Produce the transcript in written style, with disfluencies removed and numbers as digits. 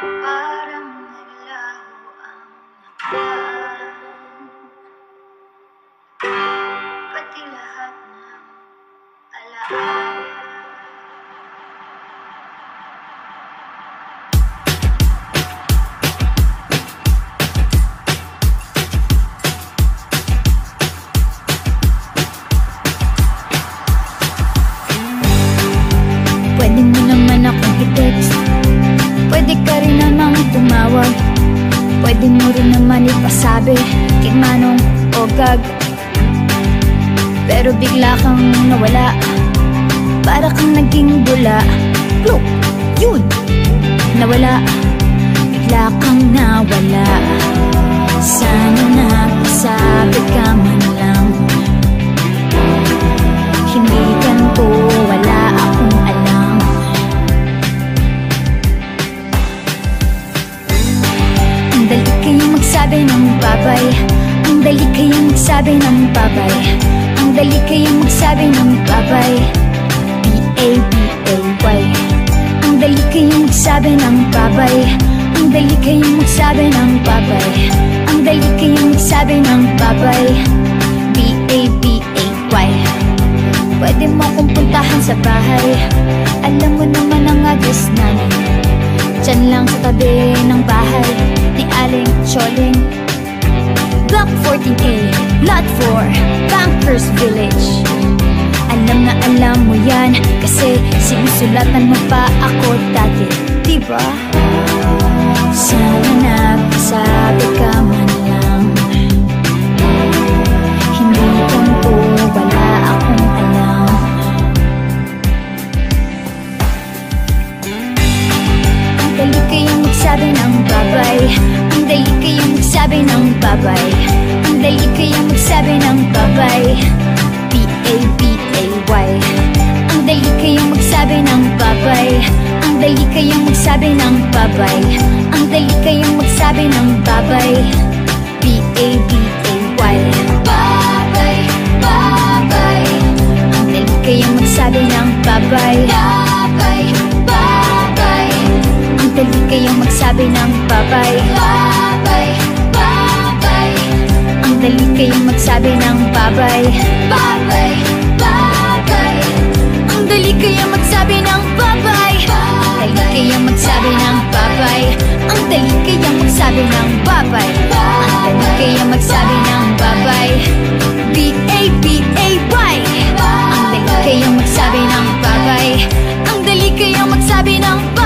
Parang naglaho ang nakaraan, pati lahat ng alaala. Pwede mo naman akong i-text, pwede ka rin namang tumawag, pwede mo rin naman ipasabi kay Manong o Gag. Pero bigla kang nawala, para kang naging bula. Look, yun, nawala, bigla kang nawala. Sana napasabi ka man lang, hindi ganito, wala akong alam. Ang dali kayong magsabi ng babay, ang dali kayong magsabi ng babay, ang dali kayong magsabi ng babay. B-A-B-A-Y. Ang dali kayong magsabi ng babay, ang dali kayong magsabi ng babay, ang dali kayong magsabi ng babay. B-A-B-A-Y. Pwede mo akong puntahan sa bahay, alam mo naman ang address namin, dyan lang sa tabi ng bahay ni Aling Choling. Block 14A, Lot 4, Bankers Village. Alam na alam mo yan, kasi sinusulatan mo pa ako dati, diba? Sana nagsabi ka man lang, hindi ganito, wala akong alam. Ang dali kayong magsabi ng babay, ang dali kayong magsabi ng babay, ang dali kayong magsabi ng babay. B-A-B-A-Y. Ang dali kayong magsabi ng babay, ang dali kayong magsabi ng babay, ang dali kayong magsabi ng babay. B-A-B-A-Y. Babay, babay. Ang dali kayong magsabi ng babay, babay, babay. Ang dali kayong magsabi ng babay, babay, babay. Ang dali kayong magsabi ng babay, babay, babay. Ang dali kayong magsabi ng babay, ang dali kayong magsabi ng babay, ang dali kayong magsabi ng babay, ang dali kayong magsabi ng babay. B-A-B-A-Y. Ang dali kayong magsabi ng babay, ang dali kayong magsabi ng babay.